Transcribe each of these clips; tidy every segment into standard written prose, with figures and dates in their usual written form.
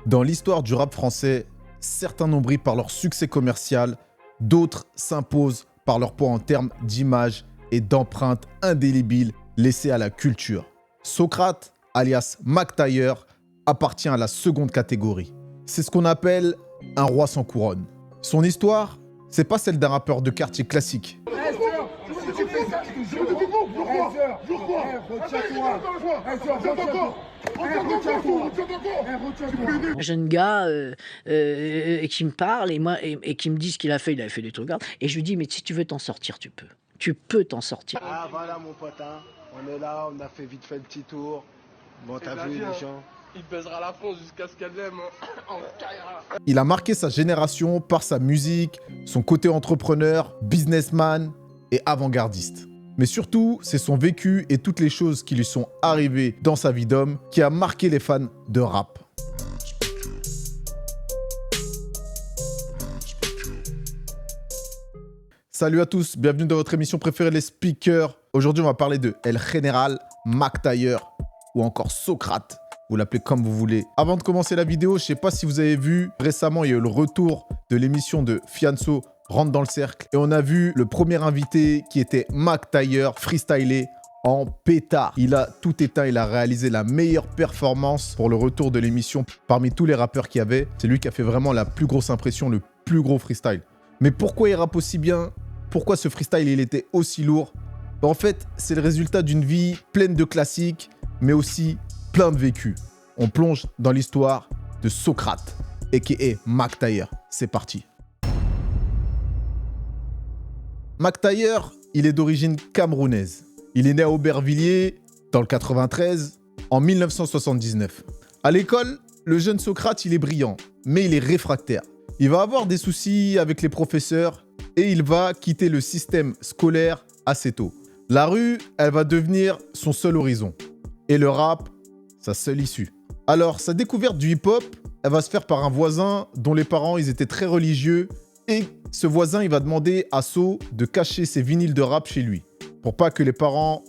Dans l'histoire du rap français, certains n'ont brillé par leur succès commercial, d'autres s'imposent par leur poids en termes d'image et d'empreinte indélébile laissée à la culture. Socrate, alias Mac Tayer, appartient à la seconde catégorie. C'est ce qu'on appelle un roi sans couronne. Son histoire, c'est pas celle d'un rappeur de quartier classique. Un jeune gars qui me parle et qui me dit ce qu'il a fait, il avait fait des trucs. Et je lui dis, mais si tu veux t'en sortir, tu peux. Tu peux t'en sortir. Ah voilà mon pote, hein. On est là, on a fait vite fait le petit tour. Bon, t'as vu les gens. Il baisera la France jusqu'à ce qu'elle aime en carrière. Il a marqué sa génération par sa musique, son côté entrepreneur, businessman et avant-gardiste. Mais surtout, c'est son vécu et toutes les choses qui lui sont arrivées dans sa vie d'homme qui a marqué les fans de rap. Salut à tous, bienvenue dans votre émission préférée, les speakers. Aujourd'hui, on va parler de El Général, Mac Tayer ou encore Socrate. Vous l'appelez comme vous voulez. Avant de commencer la vidéo, je ne sais pas si vous avez vu, récemment, il y a eu le retour de l'émission de Fianso, Rentre dans le cercle. Et on a vu le premier invité qui était Mac Tayer, freestylé en pétard. Il a tout éteint, il a réalisé la meilleure performance pour le retour de l'émission parmi tous les rappeurs qu'il y avait. C'est lui qui a fait vraiment la plus grosse impression, le plus gros freestyle. Mais pourquoi il rappe aussi bien? Pourquoi ce freestyle il était aussi lourd? En fait, c'est le résultat d'une vie pleine de classiques, mais aussi plein de vécu. On plonge dans l'histoire de Socrate, a.k.a. Mac Tayer. C'est parti. Mac Tayer, il est d'origine camerounaise. Il est né à Aubervilliers, dans le 93, en 1979. À l'école, le jeune Socrate, il est brillant, mais il est réfractaire. Il va avoir des soucis avec les professeurs et il va quitter le système scolaire assez tôt. La rue, elle va devenir son seul horizon. Et le rap, sa seule issue. Alors, sa découverte du hip-hop, elle va se faire par un voisin dont les parents, ils étaient très religieux. Et ce voisin, il va demander à So de cacher ses vinyles de rap chez lui, pour pas que les parents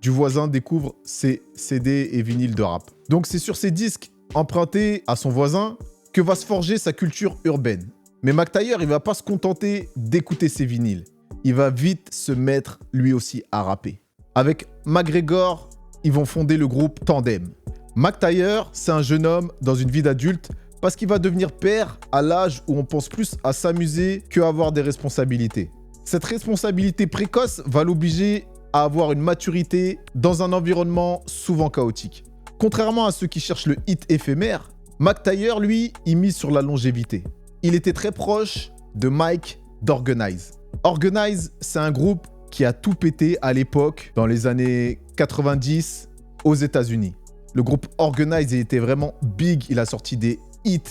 du voisin découvrent ses CD et vinyles de rap. Donc, c'est sur ces disques empruntés à son voisin que va se forger sa culture urbaine. Mais Mac Tayer, il va pas se contenter d'écouter ses vinyles. Il va vite se mettre, lui aussi, à rapper. Avec McGregor, ils vont fonder le groupe Tandem. Mac Tayer, c'est un jeune homme dans une vie d'adulte parce qu'il va devenir père à l'âge où on pense plus à s'amuser qu'à avoir des responsabilités. Cette responsabilité précoce va l'obliger à avoir une maturité dans un environnement souvent chaotique. Contrairement à ceux qui cherchent le hit éphémère, Mac Tayer, lui, il mise sur la longévité. Il était très proche de Mike d'Organize. Organize, c'est un groupe qui a tout pété à l'époque, dans les années 90, aux États-Unis. Le groupe Organize, il était vraiment big. Il a sorti des hits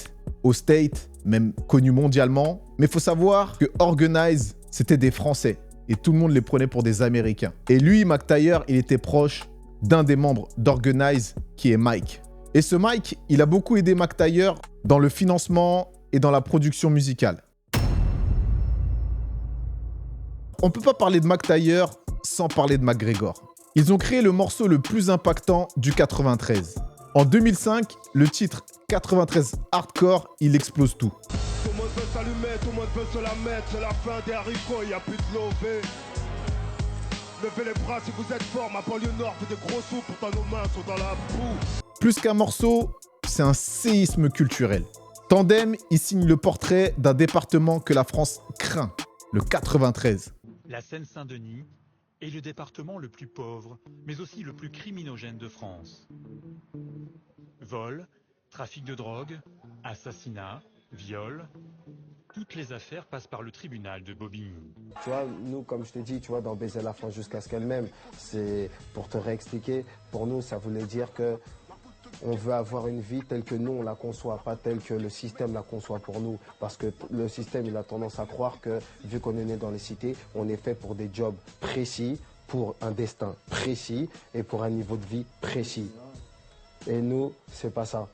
aux States, même connus mondialement. Mais il faut savoir que Organize, c'était des Français. Et tout le monde les prenait pour des Américains. Et lui, Mac Tayer, il était proche d'un des membres d'Organize, qui est Mike. Et ce Mike, il a beaucoup aidé Mac Tayer dans le financement et dans la production musicale. On ne peut pas parler de Mac Tayer sans parler de McGregor. Ils ont créé le morceau le plus impactant du 93. En 2005, le titre 93 Hardcore, il explose tout. Tout le monde veut s'allumer, tout le monde veut se la mettre. C'est la fin des haricots, y a plus de lové. Levez les bras si vous êtes fort. Ma banlieue nord fait des gros sous, pourtant nos mains sont dans la boue. Plus qu'un morceau, c'est un séisme culturel. Tandem, il signe le portrait d'un département que la France craint, le 93. La Seine-Saint-Denis est le département le plus pauvre, mais aussi le plus criminogène de France. Vol, trafic de drogue, assassinat, viol, toutes les affaires passent par le tribunal de Bobigny. Tu vois, nous, comme je te dis, tu vois, dans Baiser la France jusqu'à ce qu'elle m'aime, c'est pour te réexpliquer. Pour nous, ça voulait dire que on veut avoir une vie telle que nous, on la conçoit, pas telle que le système la conçoit pour nous. Parce que le système, il a tendance à croire que, vu qu'on est né dans les cités, on est fait pour des jobs précis, pour un destin précis et pour un niveau de vie précis. Et nous, c'est pas ça.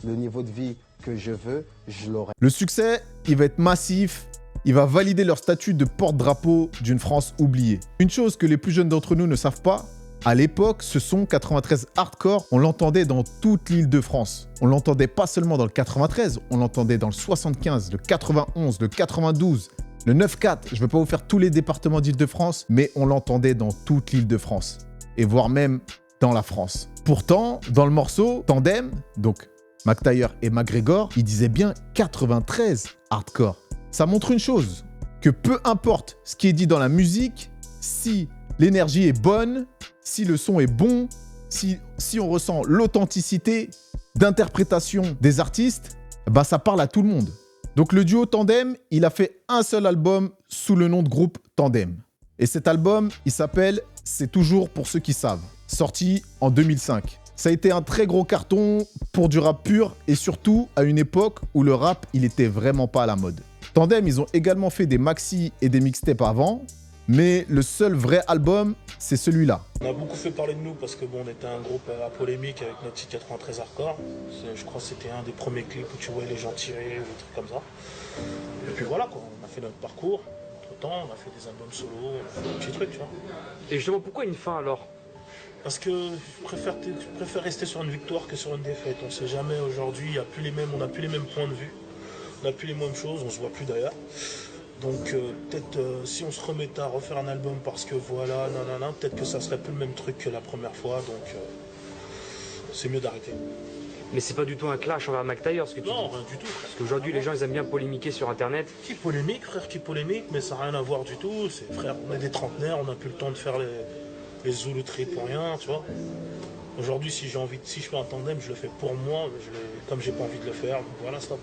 Le niveau de vie que je veux, je l'aurai. Le succès, il va être massif. Il va valider leur statut de porte-drapeau d'une France oubliée. Une chose que les plus jeunes d'entre nous ne savent pas, À l'époque, ce son 93 hardcore, on l'entendait dans toute l'île de France. On l'entendait pas seulement dans le 93, on l'entendait dans le 75, le 91, le 92, le 9-4. Je ne vais pas vous faire tous les départements d'Île-de-France, mais on l'entendait dans toute l'île de France. Et voire même dans la France. Pourtant, dans le morceau Tandem, donc McTayer et McGregor, ils disaient bien 93 hardcore. Ça montre une chose, que peu importe ce qui est dit dans la musique, si l'énergie est bonne, si le son est bon, si on ressent l'authenticité d'interprétation des artistes, bah ça parle à tout le monde. Donc le duo Tandem, il a fait un seul album sous le nom de groupe Tandem. Et cet album, il s'appelle « C'est toujours pour ceux qui savent », sorti en 2005. Ça a été un très gros carton pour du rap pur et surtout à une époque où le rap, il était vraiment pas à la mode. Tandem, ils ont également fait des maxi et des mixtapes avant, mais le seul vrai album, c'est celui-là. On a beaucoup fait parler de nous parce que bon, on était un groupe à polémique avec notre titre 93 Hardcore. Je crois que c'était un des premiers clips où tu voyais les gens tirer ou des trucs comme ça. Et puis voilà, quoi, on a fait notre parcours. Entre-temps, on a fait des albums solo, on a fait des petits trucs, tu vois. Et justement, pourquoi une fin alors? Parce que je préfère rester sur une victoire que sur une défaite. On ne sait jamais aujourd'hui, on n'a plus les mêmes points de vue, on n'a plus les mêmes choses, on ne se voit plus d'ailleurs. Donc peut-être si on se remettait à refaire un album parce que voilà, nanana, peut-être que ça serait plus le même truc que la première fois, donc c'est mieux d'arrêter. Mais c'est pas du tout un clash envers McTayer ce que tu dis. Non, rien du tout. Parce qu'aujourd'hui les gens ils aiment bien polémiquer sur internet. Qui polémique, frère, qui polémique, mais ça n'a rien à voir du tout. C'est frère, on est des trentenaires, on n'a plus le temps de faire les zoulouteries pour rien, tu vois. Aujourd'hui, si je fais un tandem, je le fais pour moi, mais comme j'ai pas envie de le faire, voilà, stop.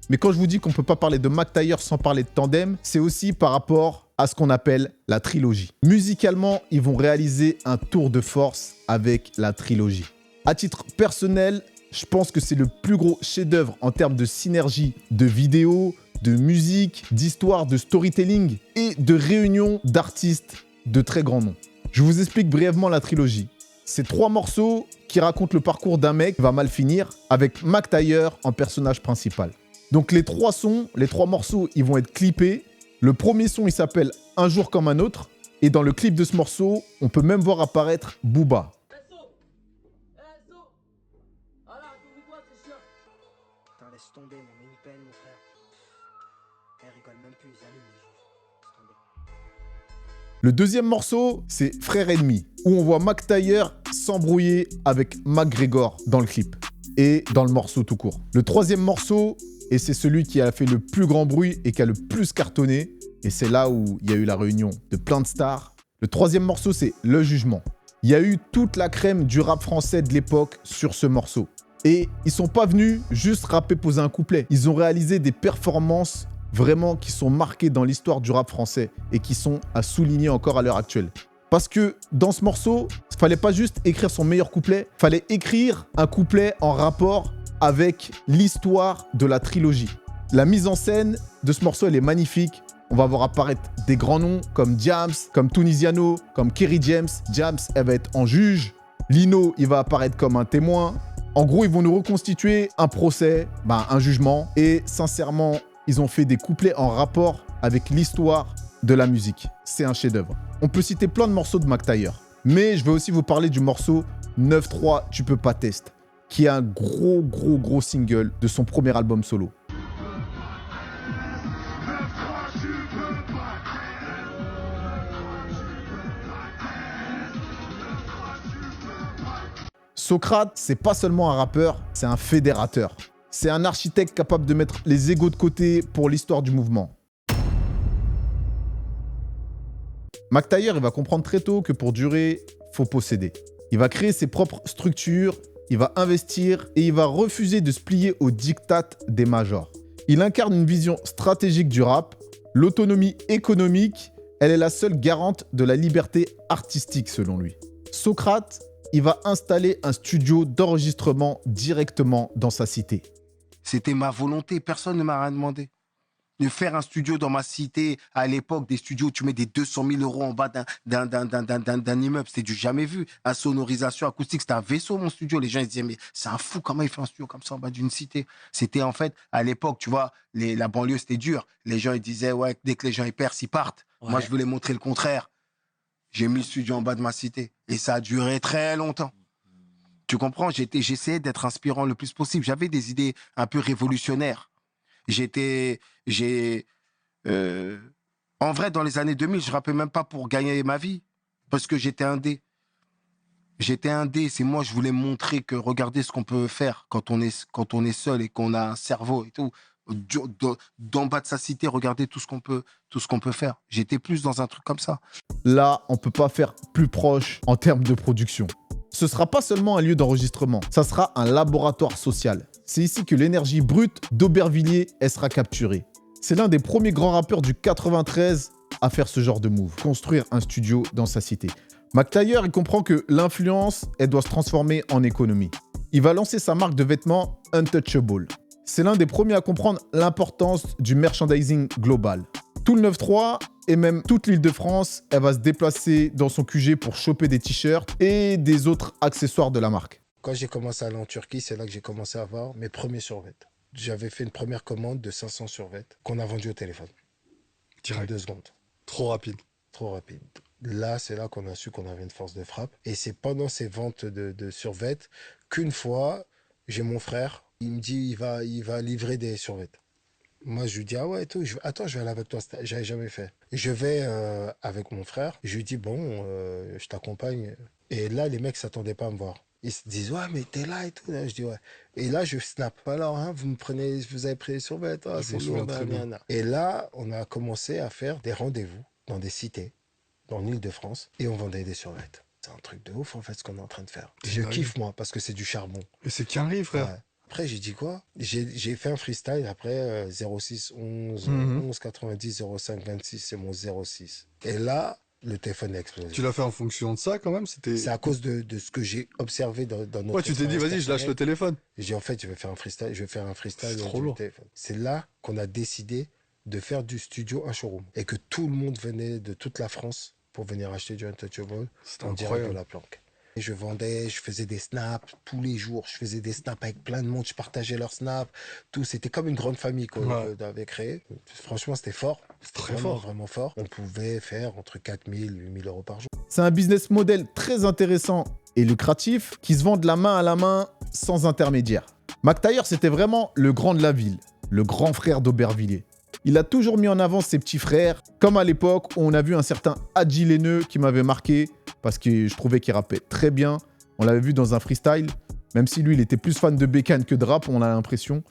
Mais quand je vous dis qu'on peut pas parler de McTayer sans parler de Tandem, c'est aussi par rapport à ce qu'on appelle la trilogie. Musicalement, ils vont réaliser un tour de force avec la trilogie. À titre personnel, je pense que c'est le plus gros chef-d'œuvre en termes de synergie, de vidéos, de musique, d'histoire, de storytelling et de réunion d'artistes de très grands noms. Je vous explique brièvement la trilogie. C'est 3 morceaux qui racontent le parcours d'un mec qui va mal finir avec McTayer en personnage principal. Donc les 3 morceaux, ils vont être clippés. Le premier son, il s'appelle « Un jour comme un autre ». Et dans le clip de ce morceau, on peut même voir apparaître Booba. Putain, laisse tomber, mon met une peine, mon frère. Elle rigole même plus, ils allument les juges. Laisse tomber. Le deuxième morceau, c'est « Frère ennemi », où on voit McTayer s'embrouiller avec McGregor dans le clip et dans le morceau tout court. Le troisième morceau, et c'est celui qui a fait le plus grand bruit et qui a le plus cartonné, et c'est là où il y a eu la réunion de plein de stars. Le troisième morceau, c'est « Le jugement ». Il y a eu toute la crème du rap français de l'époque sur ce morceau. Et ils sont pas venus juste rapper, poser un couplet. Ils ont réalisé des performances vraiment qui sont marquées dans l'histoire du rap français et qui sont à souligner encore à l'heure actuelle. Parce que dans ce morceau, il fallait pas juste écrire son meilleur couplet, il fallait écrire un couplet en rapport avec l'histoire de la trilogie. La mise en scène de ce morceau, elle est magnifique. On va voir apparaître des grands noms comme Diams, comme Tunisiano, comme Kerry James. Diams, elle va être en juge. Lino, il va apparaître comme un témoin. En gros, ils vont nous reconstituer un procès, un jugement. Et sincèrement, ils ont fait des couplets en rapport avec l'histoire de la musique. C'est un chef-d'œuvre. On peut citer plein de morceaux de McTayer. Mais je vais aussi vous parler du morceau 9-3, tu peux pas test, qui est un gros single de son premier album solo. Socrate, c'est pas seulement un rappeur, c'est un fédérateur. C'est un architecte capable de mettre les égos de côté pour l'histoire du mouvement. McTayer, il va comprendre très tôt que pour durer, faut posséder. Il va créer ses propres structures, il va investir et il va refuser de se plier aux diktats des majors. Il incarne une vision stratégique du rap. L'autonomie économique, elle est la seule garante de la liberté artistique selon lui. Socrate, il va installer un studio d'enregistrement directement dans sa cité. C'était ma volonté, personne ne m'a rien demandé. De faire un studio dans ma cité, à l'époque, des studios où tu mets des 200 000 € en bas d'un immeuble, c'était du jamais vu. La sonorisation acoustique, c'était un vaisseau, mon studio. Les gens, ils se disaient, mais c'est un fou, comment il fait un studio comme ça en bas d'une cité? C'était en fait, à l'époque, tu vois, la banlieue, c'était dur. Les gens, ils disaient, ouais, dès que les gens, ils percent, ils partent. Ouais. Moi, je voulais montrer le contraire. j'ai mis le studio en bas de ma cité. Et ça a duré très longtemps. Tu comprends? J'essayais d'être inspirant le plus possible. J'avais des idées un peu révolutionnaires. En vrai, dans les années 2000, je rappais même pas pour gagner ma vie. Parce que j'étais indé. C'est moi, je voulais montrer que regardez ce qu'on peut faire quand on est seul et qu'on a un cerveau et tout. D'en bas de sa cité, regardez tout ce qu'on peut faire. J'étais plus dans un truc comme ça. Là, on peut pas faire plus proche en termes de production. Ce sera pas seulement un lieu d'enregistrement, ça sera un laboratoire social. C'est ici que l'énergie brute d'Aubervilliers elle sera capturée. C'est l'un des premiers grands rappeurs du 93 à faire ce genre de move, construire un studio dans sa cité. Mac Taylor, il comprend que l'influence, elle doit se transformer en économie. Il va lancer sa marque de vêtements Untouchable. C'est l'un des premiers à comprendre l'importance du merchandising global. Tout le 9-3 et même toute l'île de France, elle va se déplacer dans son QG pour choper des t-shirts et des autres accessoires de la marque. Quand j'ai commencé à aller en Turquie, c'est là que j'ai commencé à avoir mes premiers survêtements. J'avais fait une première commande de 500 survêtements qu'on a vendu au téléphone. En 2 secondes. Trop rapide. Trop rapide. Là, c'est là qu'on a su qu'on avait une force de frappe. Et c'est pendant ces ventes de survêtements qu'une fois, j'ai mon frère, il me dit il va livrer des survêtements. Moi, je lui dis, ah ouais, et tout. Attends, je vais aller avec toi. J'avais jamais fait. Je vais avec mon frère. Je lui dis, bon, je t'accompagne. Et là, les mecs s'attendaient pas à me voir. Ils se disent, ouais, mais t'es là et tout. Là, je dis, ouais. Et là, je snap. Alors, hein, vous avez pris les survêtements. Ah, c'est lourd. Et là, on a commencé à faire des rendez-vous dans des cités, dans l'Île-de-France. Et on vendait des survêtements. C'est un truc de ouf, en fait, ce qu'on est en train de faire. Je kiffe, moi, parce que c'est du charbon. Et c'est qu'un frère. Ouais. Après, j'ai dit quoi? J'ai fait un freestyle après 06 11 11 90 05 26, c'est mon 06. Et là, le téléphone a explosé. Tu l'as fait en fonction de ça quand même? C'est à cause de ce que j'ai observé dans notre. Ouais, tu t'es dit, vas-y, je lâche le téléphone. J'ai en fait, je vais faire un freestyle. C'est trop lourd. C'est là qu'on a décidé de faire du studio un showroom et que tout le monde venait de toute la France pour venir acheter du Untouchable en direct de la planque. Et je vendais, je faisais des snaps tous les jours. Je faisais des snaps avec plein de monde. Je partageais leurs snaps. Tout, c'était comme une grande famille qu'on avait créée. Franchement, c'était fort. C'était très vraiment, fort. vraiment fort. On pouvait faire entre 4 000 et 8 000 euros par jour. C'est un business model très intéressant et lucratif qui se vend de la main à la main sans intermédiaire. Mac Taylor, c'était vraiment le grand de la ville, le grand frère d'Aubervilliers. Il a toujours mis en avant ses petits frères, comme à l'époque où on a vu un certain Hadji Laineux qui m'avait marqué parce que je trouvais qu'il rappait très bien. On l'avait vu dans un freestyle, même si lui, il était plus fan de bécane que de rap, on a l'impression.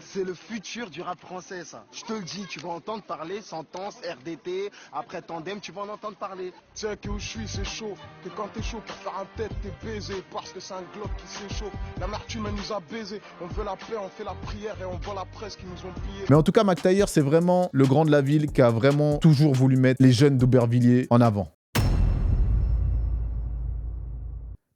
C'est le futur du rap français, ça. Je te le dis, tu vas entendre parler, Sentence, RDT, après Tandem, tu vas en entendre parler. Tu sais que où je suis, c'est chaud. Que quand t'es chaud pour faire un tête, t'es baisé. Parce que c'est un globe qui s'échauffe. L'amertume, elle nous a baisé. On veut la paix, on fait la prière et on voit la presse qui nous ont pillés. Mais en tout cas, Mac Taylor, c'est vraiment le grand de la ville qui a vraiment toujours voulu mettre les jeunes d'Aubervilliers en avant.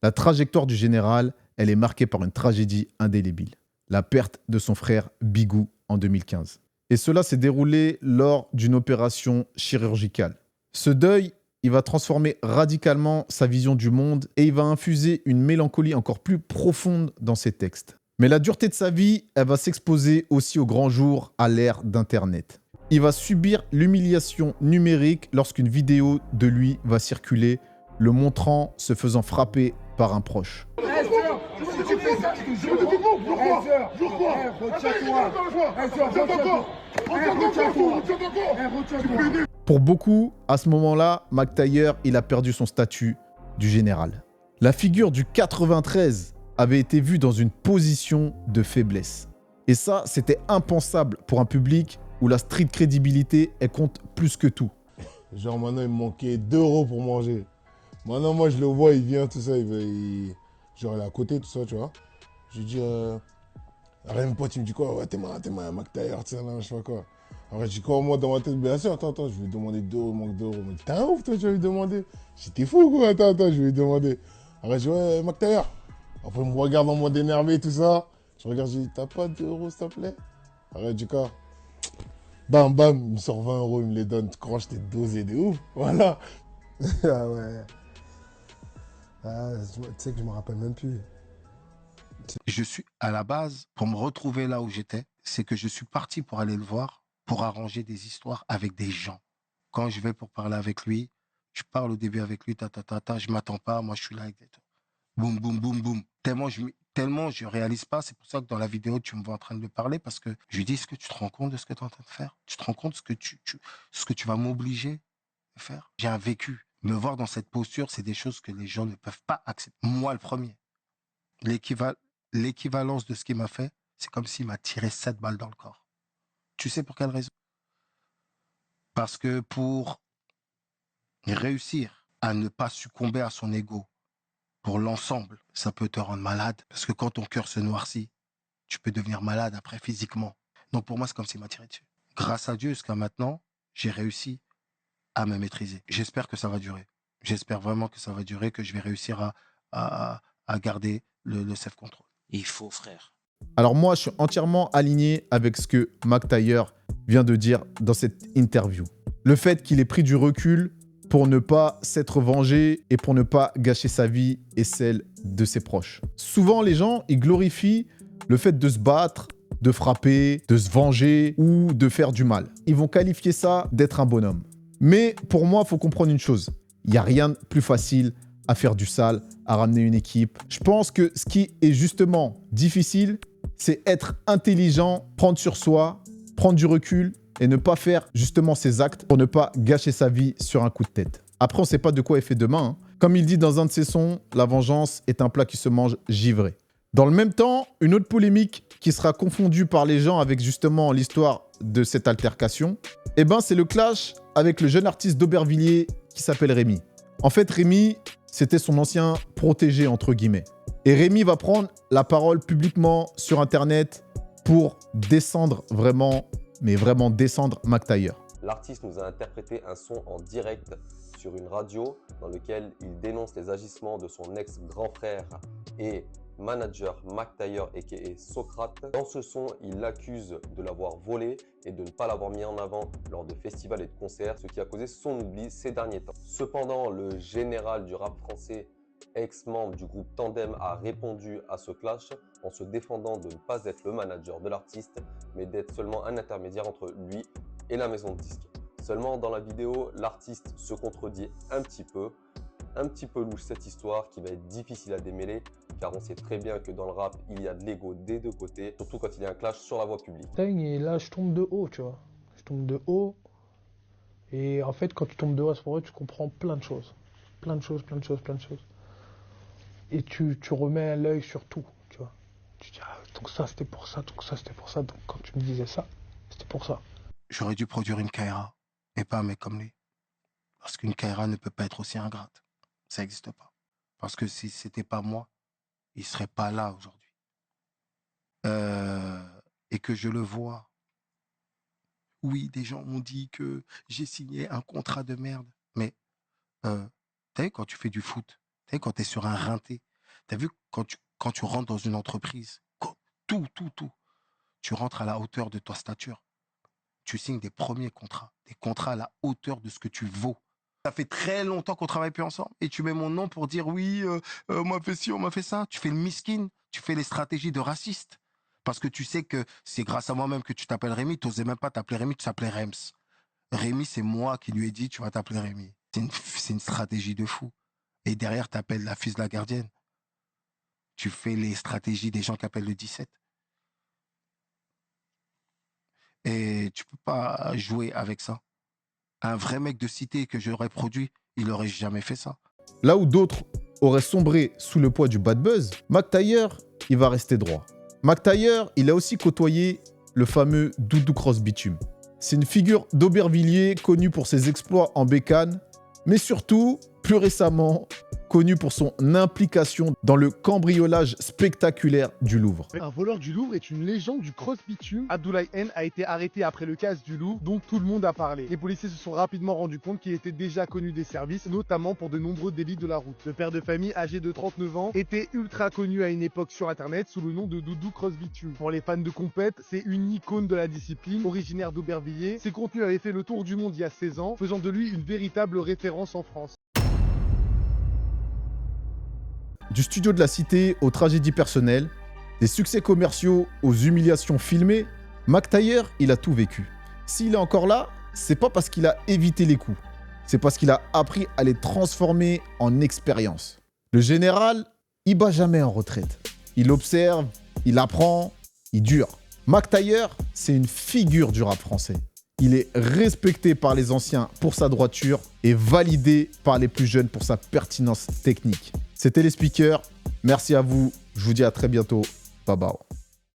La trajectoire du général, elle est marquée par une tragédie indélébile. La perte de son frère Bigou en 2015. Et cela s'est déroulé lors d'une opération chirurgicale. Ce deuil, il va transformer radicalement sa vision du monde et il va infuser une mélancolie encore plus profonde dans ses textes. Mais la dureté de sa vie, elle va s'exposer aussi au grand jour à l'ère d'Internet. Il va subir l'humiliation numérique lorsqu'une vidéo de lui va circuler, le montrant se faisant frapper par un proche. Pour beaucoup, à ce moment-là, Mac Taylor, il a perdu son statut du général. La figure du 93 avait été vue dans une position de faiblesse. Et ça, c'était impensable pour un public où la street crédibilité, elle compte plus que tout. Genre maintenant, il me manquait 2 € pour manger. Maintenant, moi, je le vois, il vient, tout ça, genre, il est à côté, tout ça, tu vois. Je lui dis, rien de pote, il me dit quoi? Ouais, t'es mal, Mac Taylor, tu sais, là, je sais pas quoi. Alors, je dis quoi, moi, dans ma tête, bien sûr, attends, je vais lui demander 2 €, manque 2 €. Mais t'es un ouf, toi, tu vas lui demander. J'étais fou, quoi, attends, je vais lui demander. Alors, je dis, ouais, Mac Taylor. Après, il me regarde en mode énervé, tout ça. Je regarde, je dis, t'as pas 2 €, s'il te plaît? Alors, je dis quoi? Bam, bam, il me sort 20 €, il me les donne. Quand j'étais dosé de ouf, voilà. Ah ouais. Ah, tu sais que je me rappelle même plus. Je suis à la base, pour me retrouver là où j'étais, c'est que je suis parti pour aller le voir, pour arranger des histoires avec des gens. Quand je vais pour parler avec lui, Je parle au début avec lui, je m'attends pas, moi je suis là. Boum, boum, boum, boum. Tellement je réalise pas, c'est pour ça que dans la vidéo, tu me vois en train de lui parler, parce que je lui dis, est-ce que tu te rends compte de ce que tu es en train de faire? Tu te rends compte de ce que tu vas m'obliger à faire? J'ai un vécu. Me voir dans cette posture, c'est des choses que les gens ne peuvent pas accepter. Moi, le premier. L'équivalence de ce qu'il m'a fait, c'est comme s'il m'a tiré 7 balles dans le corps. Tu sais pour quelle raison? Parce que pour réussir à ne pas succomber à son ego, pour l'ensemble, ça peut te rendre malade. Parce que quand ton cœur se noircit, tu peux devenir malade après physiquement. Donc pour moi, c'est comme s'il m'a tiré dessus. Grâce à Dieu, jusqu'à maintenant, j'ai réussi à me maîtriser. J'espère que ça va durer. J'espère vraiment que ça va durer, que je vais réussir à garder le self-control. Il faut, frère. Alors moi, je suis entièrement aligné avec ce que Mac Taylor vient de dire dans cette interview. Le fait qu'il ait pris du recul pour ne pas s'être vengé et pour ne pas gâcher sa vie et celle de ses proches. Souvent, les gens, ils glorifient le fait de se battre, de frapper, de se venger ou de faire du mal. Ils vont qualifier ça d'être un bonhomme. Mais pour moi, il faut comprendre une chose. Il n'y a rien de plus facile à faire du sale, à ramener une équipe. Je pense que ce qui est justement difficile, c'est être intelligent, prendre sur soi, prendre du recul et ne pas faire justement ces actes pour ne pas gâcher sa vie sur un coup de tête. Après, on ne sait pas de quoi est fait demain. Comme il dit dans un de ses sons, la vengeance est un plat qui se mange givré. Dans le même temps, une autre polémique qui sera confondue par les gens avec justement l'histoire de cette altercation, eh ben, c'est le clash avec le jeune artiste d'Aubervilliers qui s'appelle Rémi. En fait, Rémi, c'était son ancien protégé, entre guillemets. Et Rémi va prendre la parole publiquement sur Internet pour descendre vraiment, mais vraiment descendre Mac Taylor. L'artiste nous a interprété un son en direct sur une radio dans lequel il dénonce les agissements de son ex-grand frère et manager Mac Taylor aka Socrate. Dans ce son, il l'accuse de l'avoir volé et de ne pas l'avoir mis en avant lors de festivals et de concerts, ce qui a causé son oubli ces derniers temps. Cependant, le général du rap français, ex-membre du groupe Tandem, a répondu à ce clash en se défendant de ne pas être le manager de l'artiste, mais d'être seulement un intermédiaire entre lui et la maison de disques. Seulement, dans la vidéo, l'artiste se contredit un petit peu louche cette histoire qui va être difficile à démêler, car on sait très bien que dans le rap, il y a de l'ego des deux côtés, surtout quand il y a un clash sur la voie publique. Et là, je tombe de haut, tu vois. Je tombe de haut. Et en fait, quand tu tombes de haut à ce moment-là, tu comprends plein de choses. Plein de choses. Et tu remets l'œil sur tout, tu vois. Tu dis, ah, donc ça, c'était pour ça, donc ça, c'était pour ça. Donc quand tu me disais ça, c'était pour ça. J'aurais dû produire une Kaira, et pas un mec comme lui. Parce qu'une Kaira ne peut pas être aussi ingrate. Ça n'existe pas. Parce que si c'était pas moi, il ne serait pas là aujourd'hui. Et que je le vois. Oui, des gens m'ont dit que j'ai signé un contrat de merde. Mais, t'as vu quand tu fais du foot, t'as vu quand t'es sur un rinté, t'as vu quand tu rentres dans une entreprise, tout. Tu rentres à la hauteur de ta stature. Tu signes des premiers contrats, des contrats à la hauteur de ce que tu vaux. Ça fait très longtemps qu'on travaille plus ensemble et tu mets mon nom pour dire oui, on m'a fait ci, on m'a fait ça. Tu fais le miskin, tu fais les stratégies de raciste. Parce que tu sais que c'est grâce à moi-même que tu t'appelles Rémi. Tu n'osais même pas t'appeler Rémi, tu t'appelais Rems. Rémi, c'est moi qui lui ai dit tu vas t'appeler Rémi. C'est une stratégie de fou. Et derrière, tu appelles la fille de la gardienne. Tu fais les stratégies des gens qui appellent le 17. Et tu peux pas jouer avec ça. Un vrai mec de cité que j'aurais produit, il n'aurait jamais fait ça. Là où d'autres auraient sombré sous le poids du bad buzz, Mac Taylor, il va rester droit. Mac Taylor, il a aussi côtoyé le fameux Doudou Cross Bitume. C'est une figure d'Aubervilliers connue pour ses exploits en bécane, mais surtout, plus récemment, connu pour son implication dans le cambriolage spectaculaire du Louvre. Un voleur du Louvre est une légende du cross bitume. Abdoulaye N a été arrêté après le casse du Louvre, dont tout le monde a parlé. Les policiers se sont rapidement rendus compte qu'il était déjà connu des services, notamment pour de nombreux délits de la route. Le père de famille, âgé de 39 ans, était ultra connu à une époque sur internet sous le nom de Doudou Cross Bitume. Pour les fans de compète, c'est une icône de la discipline. Originaire d'Aubervilliers, ses contenus avaient fait le tour du monde il y a 16 ans, faisant de lui une véritable référence en France. Du studio de la cité aux tragédies personnelles, des succès commerciaux aux humiliations filmées, Mac Taylor, il a tout vécu. S'il est encore là, c'est pas parce qu'il a évité les coups, c'est parce qu'il a appris à les transformer en expérience. Le général, il bat jamais en retraite. Il observe, il apprend, il dure. Mac Taylor, c'est une figure du rap français. Il est respecté par les anciens pour sa droiture et validé par les plus jeunes pour sa pertinence technique. C'était les speakers. Merci à vous. Je vous dis à très bientôt. Bye bye.